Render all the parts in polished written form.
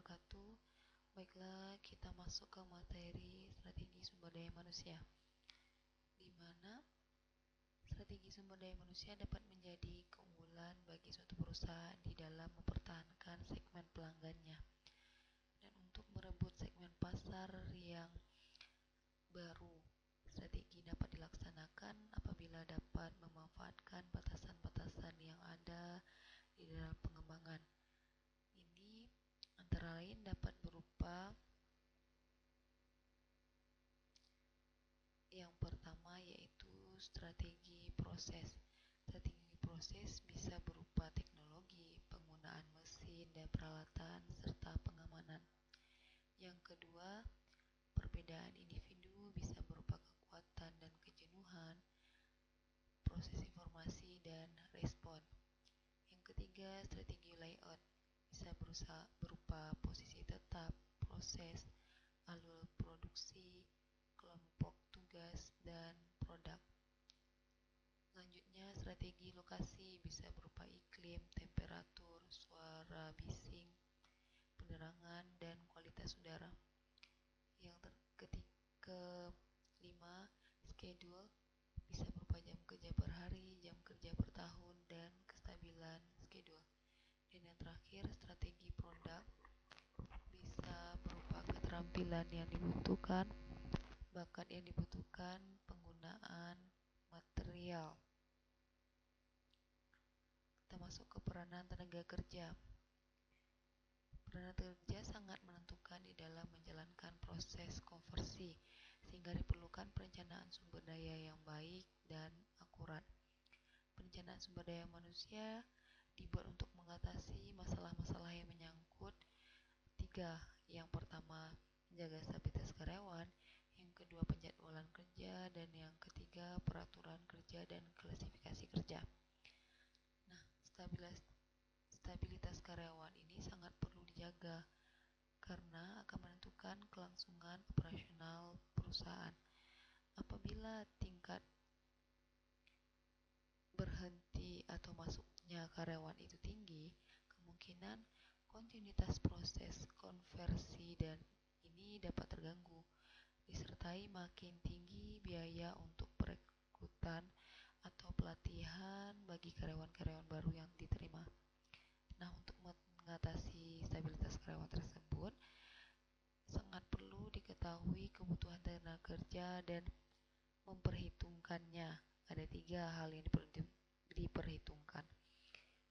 wabarakatuh. Baiklah, kita masuk ke materi strategi sumber daya manusia, di mana strategi sumber daya manusia dapat menjadi keunggulan bagi suatu perusahaan di dalam mempertahankan segmen pelanggannya dan untuk merebut segmen pasar yang baru. Strategi dapat dilaksanakan apabila dapat memanfaatkan batasan-batasan yang ada di dalam pengembangan. Ini antara lain dapat berupa yang pertama yaitu strategi proses. Strategi proses bisa berupa teknologi, penggunaan mesin dan peralatan, serta pengamanan. Yang kedua, perbedaan individu bisa berupa kekuatan dan kejenuhan, proses informasi dan respon. Yang ketiga, strategi layout bisa berupa posisi tetap, proses, alur produksi, kelompok tugas, dan produk. Selanjutnya, strategi lokasi bisa berupa iklim, temperatur, suara bising, penerangan, dan kualitas udara. Yang kelima, schedule bisa berupa jam kerja per hari, jam kerja per tahun, dan kestabilan schedule. Dan yang terakhir, strategi produk bisa berupa keterampilan yang dibutuhkan, bakat yang dibutuhkan, penggunaan material. Kita masuk ke peranan tenaga kerja. Peranan tenaga kerja sangat menentukan di dalam menjalankan proses konversi, sehingga diperlukan perencanaan sumber daya yang baik dan akurat. Perencanaan sumber daya manusia dibuat untuk mengatasi masalah-masalah yang menyangkut tiga. Yang pertama, menjaga stabilitas karyawan. Yang kedua, penjadwalan kerja. Dan yang ketiga, peraturan kerja dan klasifikasi kerja. Nah, stabilitas karyawan ini sangat perlu dijaga karena akan menentukan kelangsungan operasional perusahaan. Apabila tingkat berhenti atau masuknya karyawan itu tinggi, kemungkinan kontinuitas proses konversi dan ini dapat terganggu, disertai makin tinggi biaya untuk perekrutan atau pelatihan bagi karyawan-karyawan baru yang diterima. Nah, untuk mengatasi stabilitas karyawan tersebut, sangat perlu diketahui kebutuhan tenaga kerja dan memperhitungkannya. Ada tiga hal yang diperhitungkan.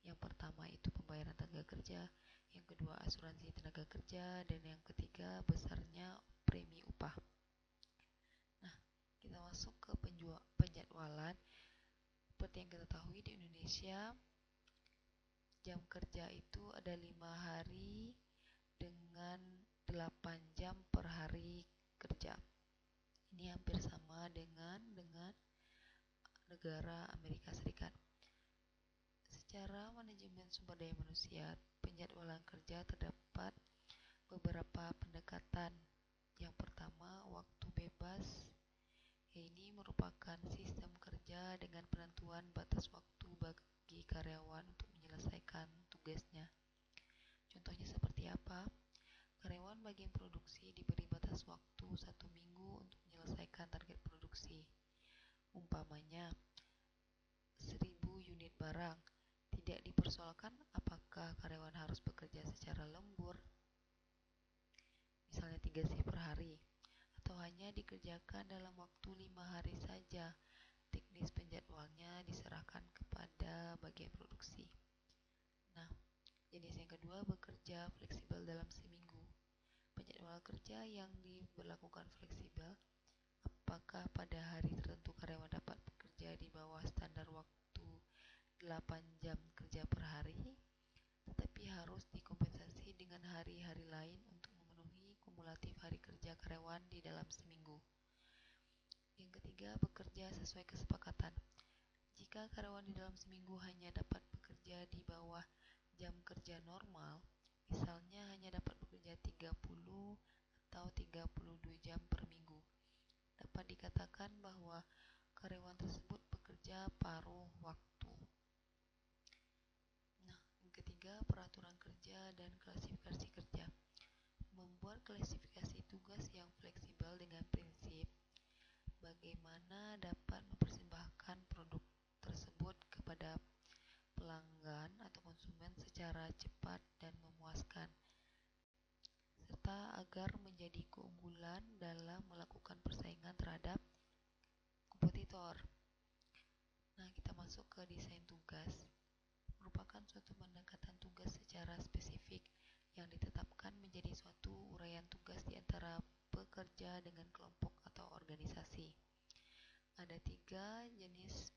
Yang pertama itu pembayaran tenaga kerja, yang kedua asuransi tenaga kerja, dan yang ketiga besarnya premi upah. Nah, kita masuk ke penjadwalan. Seperti yang kita tahu di Indonesia, jam kerja itu ada 5 hari dengan 8 jam per hari kerja. Ini hampir sama dengan negara Amerika Serikat. Secara manajemen sumber daya manusia, penjadwalan kerja terdapat beberapa pendekatan. Yang pertama, waktu bebas. Ini merupakan sistem kerja dengan penentuan batas waktu bagi karyawan untuk menyelesaikan tugasnya. Contohnya seperti apa? Karyawan bagian produksi diberi batas waktu 1 minggu untuk menyelesaikan target produksi. Umpamanya 1000 unit barang. Tidak dipersoalkan apakah karyawan harus bekerja secara lembur, misalnya 3 shift per hari, atau hanya dikerjakan dalam waktu 5 hari saja. Teknis penjadwalnya diserahkan kepada bagian produksi. Nah, jenis yang kedua, bekerja fleksibel dalam seminggu. Penjadwalan kerja yang diberlakukan fleksibel, apakah pada hari tertentu karyawan dapat bekerja di bawah standar waktu 8 jam kerja per hari, tetapi harus dikompensasi dengan hari-hari lain untuk memenuhi kumulatif hari kerja karyawan di dalam seminggu. Yang ketiga, bekerja sesuai kesepakatan. Jika karyawan di dalam seminggu hanya dapat bekerja di bawah jam kerja normal, misalnya hanya dapat bekerja 30 atau 32 jam per minggu, dapat dikatakan bahwa karyawan tersebut bekerja paruh waktu. Nah, yang ketiga, peraturan kerja dan klasifikasi kerja. Membuat klasifikasi tugas yang fleksibel dengan prinsip bagaimana dapat mempersembahkan produk tersebut kepada pelanggan atau konsumen secara cepat dan memuaskan, serta agar menjadi keunggulan dalam melakukan persaingan terhadap kompetitor. Nah, kita masuk ke desain tugas. Merupakan suatu pendekatan tugas secara spesifik yang ditetapkan menjadi suatu uraian tugas di antara pekerja dengan kelompok atau organisasi. Ada 3 jenis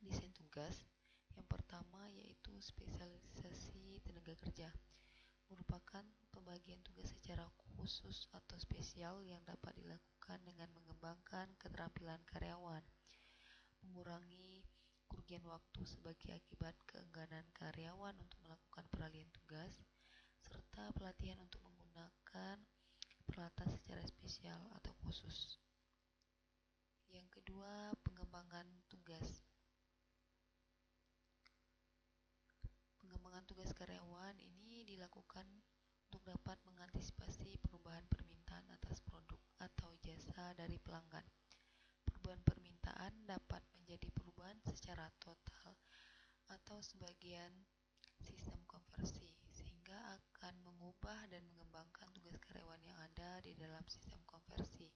desain tugas. Yang pertama yaitu spesialisasi tenaga kerja. Merupakan pembagian tugas secara khusus atau spesial yang dapat dilakukan dengan mengembangkan keterampilan karyawan, mengurangi kerugian waktu sebagai akibat keengganan karyawan untuk melakukan peralihan tugas, serta pelatihan untuk menggunakan peralatan secara spesial atau khusus. Yang kedua, pengembangan tugas. Pengembangan tugas karyawan ini dilakukan untuk dapat mengantisipasi perubahan permintaan atas produk atau jasa dari pelanggan. Perubahan permintaan dapat menjadi perubahan secara total atau sebagian sistem konversi, sehingga akan mengubah dan mengembangkan tugas karyawan yang ada di dalam sistem konversi.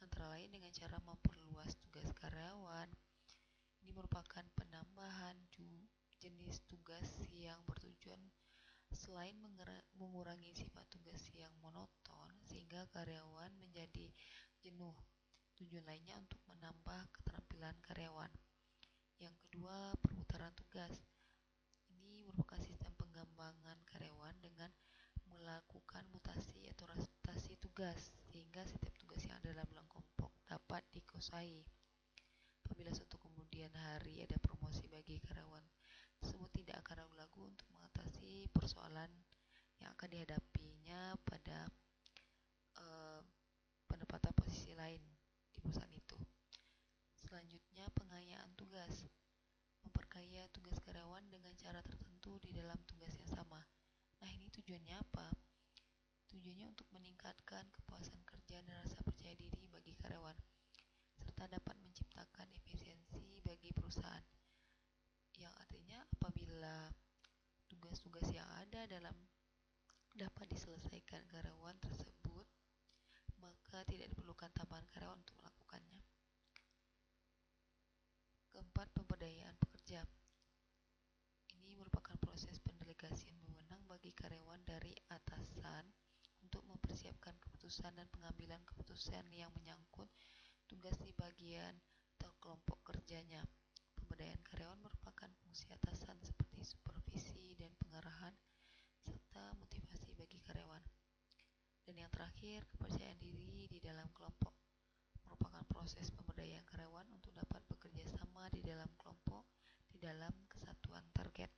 Antara lain dengan cara memperluas tugas karyawan. Ini merupakan penambahan jenis tugas yang bertujuan selain mengurangi sifat tugas yang monoton sehingga karyawan menjadi jenuh. Tujuan lainnya untuk menambah keterampilan karyawan. Yang kedua, perputaran tugas. Ini merupakan sistem pengembangan karyawan dengan melakukan mutasi atau rotasi tugas sehingga setiap tugas yang ada dalam kelompok dapat dikuasai. Apabila suatu kemudian hari ada promosi bagi karyawan tersebut, tidak akan ragu-ragu untuk mengatasi persoalan yang akan dihadapinya pada penempatan posisi lain di perusahaan itu. Selanjutnya, pengayaan tugas. Memperkaya tugas karyawan dengan cara tertentu di dalam tugas yang sama. Nah, ini tujuannya apa? Tujuannya untuk meningkatkan kepuasan kerja dan rasa percaya diri bagi karyawan, serta dapat menciptakan efisiensi bagi perusahaan. Yang artinya apabila tugas-tugas yang ada dapat diselesaikan karyawan tersebut, maka tidak diperlukan tambahan karyawan untuk melakukannya. Keempat, pemberdayaan pekerja. Ini merupakan proses pendelegasian wewenang bagi karyawan dari atasan untuk mempersiapkan keputusan dan pengambilan keputusan yang menyangkut tugas di bagian atau kelompok kerjanya. Pemberdayaan karyawan merupakan fungsi atasan seperti supervisi dan pengarahan serta motivasi bagi karyawan. Dan yang terakhir, kepercayaan diri di dalam kelompok. Merupakan proses pemberdayaan karyawan untuk dapat bekerja sama di dalam kelompok di dalam kesatuan target.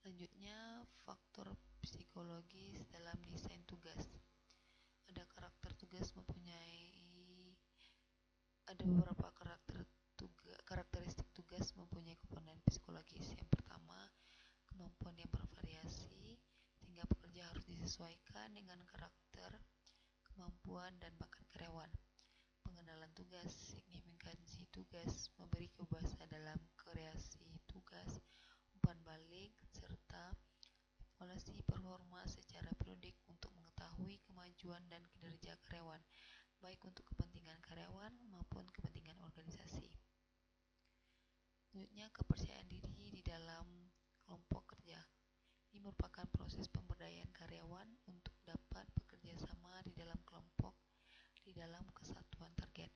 Selanjutnya, faktor psikologis dalam desain tugas. Ada beberapa karakteristik tugas mempunyai komponen psikologis. Yang pertama, kemampuan yang bervariasi sehingga pekerja harus disesuaikan dengan karakter, kemampuan, dan bakat karyawan. Pengenalan tugas, signifikansi tugas, memberi kebebasan dalam kreasi tugas, umpan balik, serta evaluasi performa secara periodik untuk mengetahui kemajuan dan kinerja karyawan, baik untuk kepentingan karyawan maupun kepentingan organisasi. Selanjutnya, kepercayaan diri di dalam kelompok kerja. Ini merupakan proses pemberdayaan karyawan untuk dapat bekerja sama di dalam kelompok di dalam kesatuan target,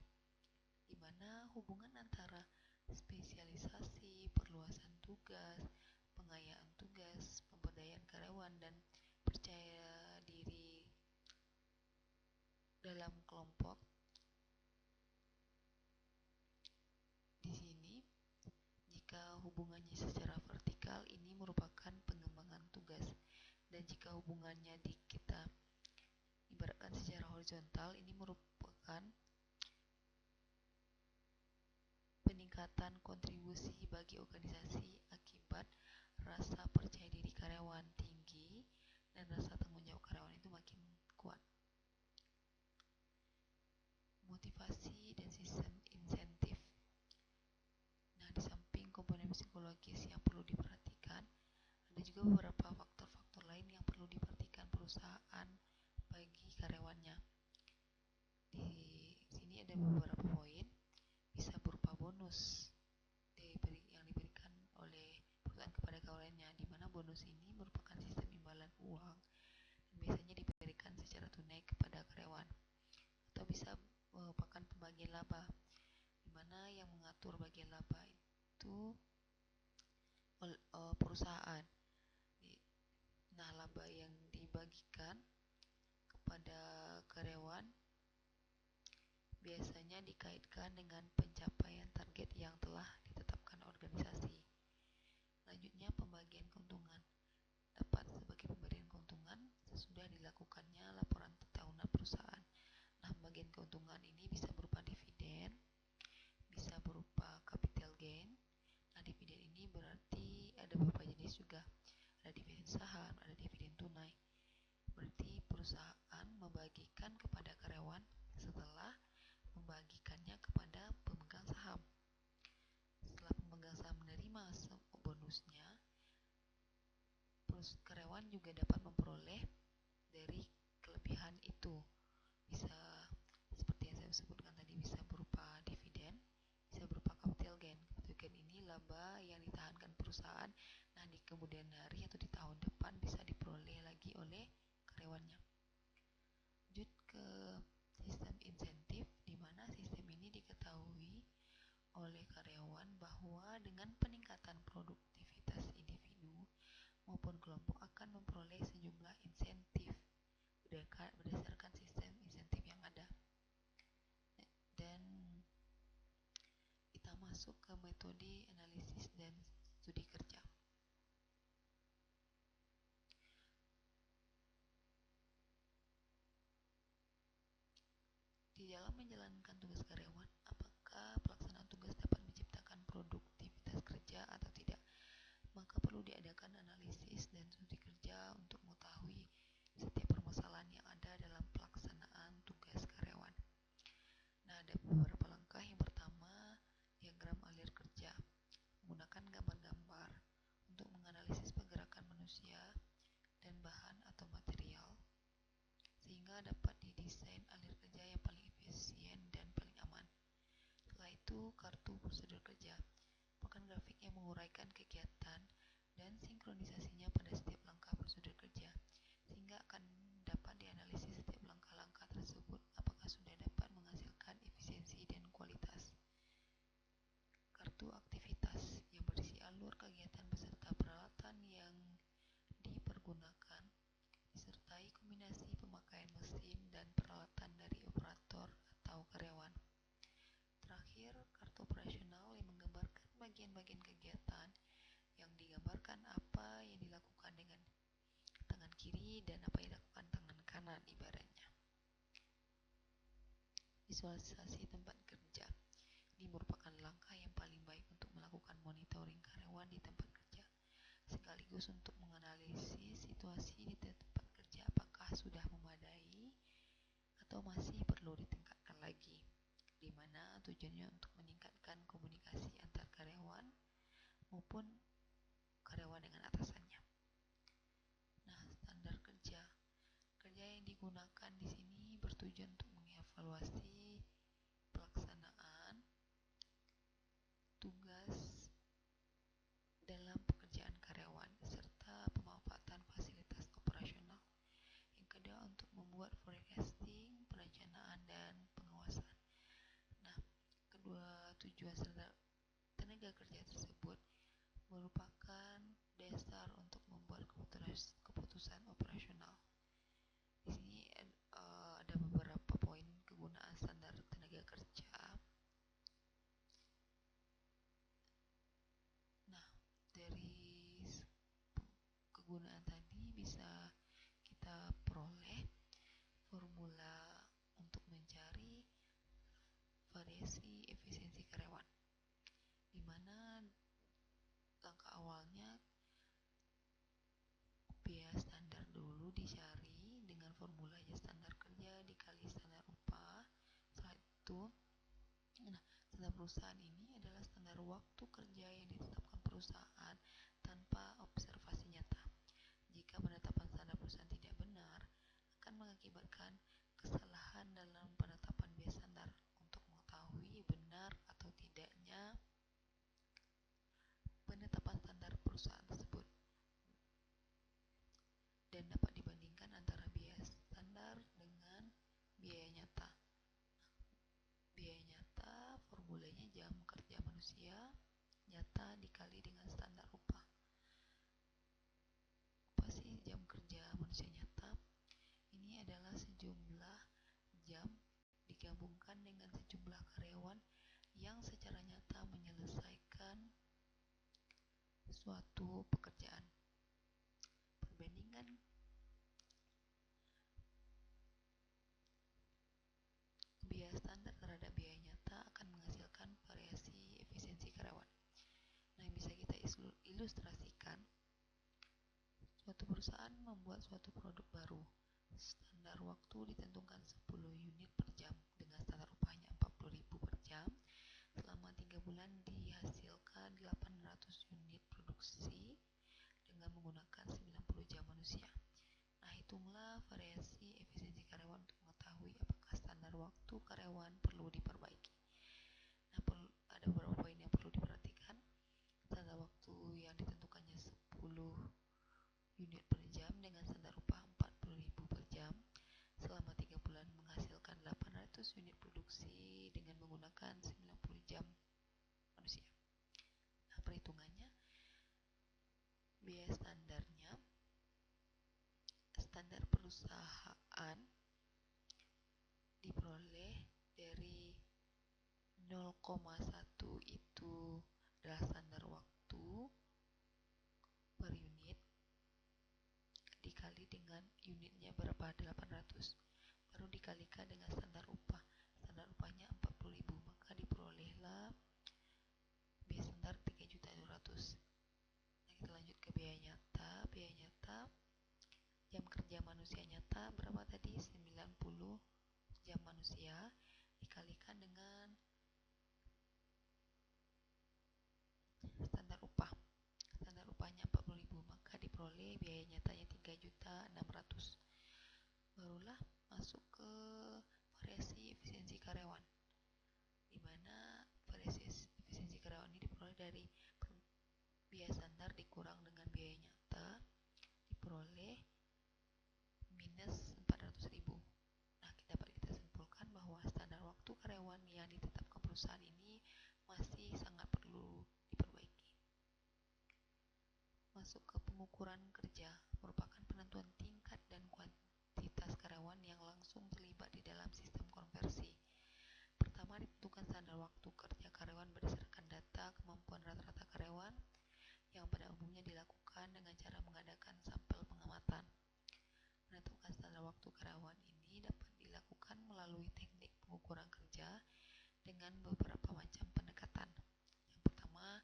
di mana hubungan antara spesialisasi, perluasan tugas, pengayaan tugas, pemberdayaan karyawan, dan percaya diri dalam kelompok. Di sini, jika hubungannya secara vertikal, ini merupakan pengembangan tugas, dan jika hubungannya kita ibaratkan secara horizontal, ini merupakan peningkatan kontribusi bagi organisasi akibat rasa percaya diri karyawan tinggi psikologis yang perlu diperhatikan. Ada juga beberapa faktor-faktor lain yang perlu diperhatikan perusahaan bagi karyawannya. Di sini ada beberapa poin, bisa berupa bonus yang diberikan oleh perusahaan kepada karyawannya, di mana bonus ini merupakan sistem imbalan uang dan biasanya diberikan secara tunai kepada karyawan, atau bisa merupakan pembagian laba, di mana yang mengatur bagian laba itu perusahaan. Nah, laba yang dibagikan kepada karyawan biasanya dikaitkan dengan pencapaian target yang telah ditetapkan organisasi. Selanjutnya, pembagian keuntungan dapat sebagai pemberian keuntungan sesudah dilakukannya laporan tahunan perusahaan. Nah, pembagian keuntungan ini bisa berupa dividen, bisa berupa capital gain. Nah, dividen ini berarti ada beberapa jenis juga. Ada dividen saham, ada dividen tunai. Berarti perusahaan membagikan kepada karyawan setelah membagikannya kepada pemegang saham. Setelah pemegang saham menerima bonusnya, karyawan juga dapat memperoleh dari kelebihan itu. Bisa seperti yang saya sebutkan tadi, bisa berupa dividen, bisa berupa capital gain. Capital gain ini laba yang ditahankan perusahaan, nah di kemudian hari atau di tahun depan bisa diperoleh lagi oleh karyawannya. Lanjut ke sistem insentif, di mana sistem ini diketahui oleh karyawan bahwa dengan peningkatan produktivitas individu maupun kelompok akan memperoleh sejumlah insentif berdasarkan sistem insentif yang ada. Dan kita masuk ke metode analisis dan studi kerja. Di dalam menjalankan tugas karyawan, apakah pelaksanaan tugas dapat menciptakan produktivitas kerja atau tidak? Maka perlu diadakan analisis dan studi kerja untuk mengetahui setiap permasalahan yang ada dalam pelaksanaan tugas karyawan. Nah, ada beberapa langkah. Yang pertama, diagram alir kerja. Menggunakan gambar-gambar untuk menganalisis pergerakan manusia dan bahan atau material, sehingga dapat didesain alir kerja yang paling efisien dan paling aman. Setelah itu, kartu prosedur kerja merupakan grafik yang menguraikan kegiatan dan sinkronisasinya pada setiap langkah prosedur kerja, sehingga akan dapat dianalisis setiap langkah-langkah tersebut apakah sudah dapat menghasilkan efisiensi dan kualitas. Kartu aktivitas yang berisi alur kegiatan beserta peralatan yang dipergunakan, disertai kombinasi pemakaian mesin dan peralatan dari operator atau karyawan. Terakhir, kartu operasional yang menggambarkan bagian-bagian kegiatan yang digambarkan apa yang dilakukan dengan tangan kiri dan apa yang dilakukan tangan kanan ibaratnya. Visualisasi tempat kerja. Ini merupakan langkah yang paling baik untuk melakukan monitoring karyawan di tempat kerja, sekaligus untuk menganalisis situasi di tempat kerja apakah sudah memadai atau masih perlu ditingkatkan lagi, di mana tujuannya untuk meningkatkan komunikasi antar karyawan maupun karyawan dengan atasannya. Nah, standar kerja. Kerja yang digunakan di sini bertujuan untuk mengevaluasi pelaksanaan tugas dalam pekerjaan karyawan serta pemanfaatan fasilitas operasional. Yang kedua, untuk membuat forecasting, perencanaan, dan pengawasan. Nah, kedua tujuan tenaga kerja tersebut merupakan dasar untuk membuat keputusan operasional. Di sini ada beberapa poin kegunaan standar tenaga kerja. Nah, dari kegunaan tadi bisa kita peroleh formula untuk mencari variasi efisiensi karyawan, di mana langkah awalnya biaya standar dulu dicari dengan formulanya standar kerja dikali standar upah. Setelah itu, standar perusahaan ini adalah standar waktu kerja yang ditetapkan perusahaan perusahaan tanpa observasi nyata. Jika penetapan standar perusahaan tidak benar, akan mengakibatkan kesalahan dalam penetapan biaya standar. Untuk mengetahui benar atau tidaknya penetapan standar perusahaan tersebut dan dapat dibandingkan antara biaya standar dengan biaya nyata. Biaya nyata formulanya jam kerja manusia nyata dikali dengan standar upah. Apa sih jam kerja manusia nyata? Ini adalah sejumlah jam digabungkan dengan sejumlah karyawan yang secara nyata menyelesaikan suatu pekerjaan. Perbandingan biaya standar terhadap biaya nyata akan menghasilkan variasi efisiensi karyawan. Nah, yang bisa kita ilustrasikan, suatu perusahaan membuat suatu produk baru. Standar waktu ditentukan 10 unit per jam dengan standar upahnya 40.000 per jam. Selama 3 bulan dihasilkan 800 unit produksi dengan menggunakan 90 jam manusia. Nah, hitunglah variasi efisiensi karyawan untuk mengetahui apakah standar waktu karyawan perlu diperbaiki. Nah, ada beberapa poin yang perlu diperhatikan. Standar waktu yang ditentukannya 10 unit per jam dengan standar upah 40.000 per jam selama 3 bulan menghasilkan 800 unit produksi dengan menggunakan 90 jam manusia. Nah, perhitungannya, biaya standarnya, standar perusahaan diperoleh dari 0,1 itu adalah standar waktu per unit dikali dengan unitnya berapa, 800, baru dikalikan dengan standar upah. Standar upahnya 40.000, maka diperolehlah biaya standar 3.200.000. Nah, kita lanjut ke biaya nyata. Biaya nyata jam kerja manusia nyata berapa tadi? 90 jam manusia dikalikan dengan standar upah. Standar upahnya 40.000, maka diperoleh biaya nyatanya 3.600.000. Barulah masuk ke variasi efisiensi karyawan, di mana variasi efisiensi karyawan ini diperoleh dari biaya standar dikurang dengan biaya nyata, diperoleh minus 400.000. Nah, dapat kita simpulkan bahwa standar waktu karyawan yang ditetapkan perusahaan ini masih sangat perlu diperbaiki. Masuk ke pengukuran kerja, merupakan penentuan tingkat dan kuantitas karyawan yang langsung terlibat di dalam sistem konversi. Pertama, ditentukan standar waktu kerja karyawan berdasarkan data kemampuan rata-rata karyawan yang pada umumnya dilakukan dengan cara mengadakan sampel pengamatan. Menentukan standar waktu karyawan ini dapat dilakukan melalui teknik pengukuran kerja dengan beberapa macam pendekatan. Yang pertama,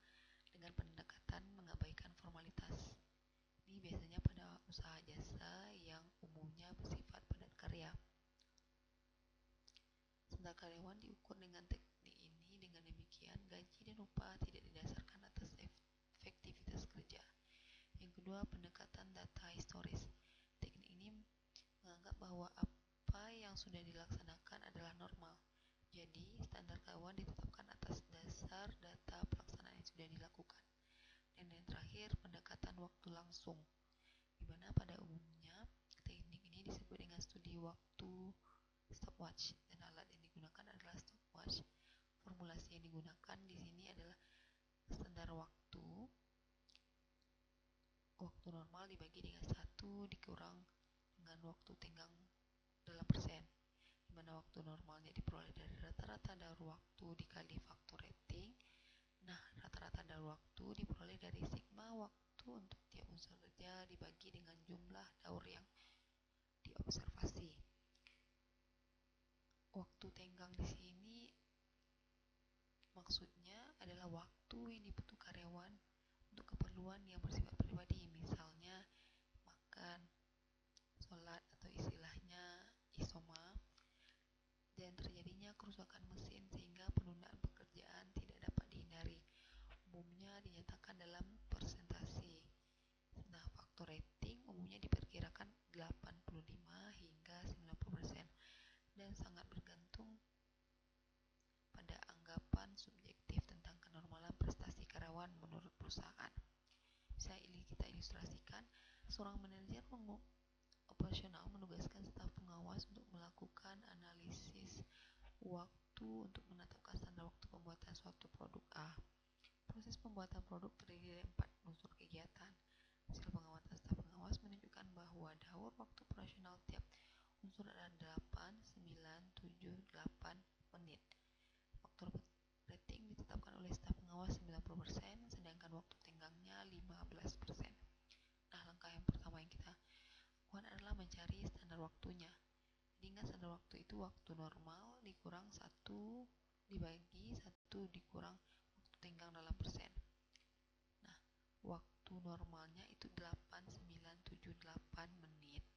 dengan pendekatan mengabaikan formalitas. Ini biasanya pada usaha jasa yang umumnya bersifat padat karya. Standar karyawan diukur dengan teknik ini. Dengan demikian, gaji dan upah tidak didasarkan atas efektivitas kerja. Yang kedua, pendekatan data historis. Teknik ini menganggap bahwa apa yang sudah dilaksanakan adalah normal. Jadi, standar karyawan ditetapkan atas dasar data pelaksanaan yang sudah dilakukan. Dan yang terakhir, pendekatan waktu langsung, di mana pada umumnya teknik ini disebut dengan studi waktu stopwatch, dan alat yang digunakan adalah stopwatch. Formulasi yang digunakan di sini adalah standar waktu normal dibagi dengan 1 dikurang dengan waktu tenggang dalam persen, di mana waktu normalnya diperoleh dari rata-rata daur waktu dikali faktor rating. Nah, rata-rata daur waktu diperoleh dari sigma waktu untuk tiap unsur kerja dibagi dengan jumlah daur yang diobservasi. Waktu tenggang di sini maksudnya adalah waktu yang dibutuhkan karyawan untuk keperluan yang bersifat pribadi, misalnya makan, sholat, atau istilahnya isoma, dan terjadinya kerusakan mesin sehingga penundaan pekerjaan tidak dapat dihindari. Umumnya dinyatakan dalam ilustrasikan, seorang manajer operasional menugaskan staf pengawas untuk melakukan analisis waktu untuk menetapkan standar waktu pembuatan suatu produk A. Proses pembuatan produk terdiri dari 4 unsur kegiatan. Hasil pengamatan staf pengawas menunjukkan bahwa daur waktu operasional tiap unsur adalah 8, 9, 7, 8 menit. Faktor rating ditetapkan oleh staf pengawas 90%, sedangkan waktu tenggangnya 15%. Nah, langkah yang pertama yang kita lakukan adalah mencari standar waktunya. Ingat, standar waktu itu waktu normal dikurang 1 dibagi 1 dikurang waktu tenggang dalam persen. Nah, waktu normalnya itu 8, 9, 7, 8 menit.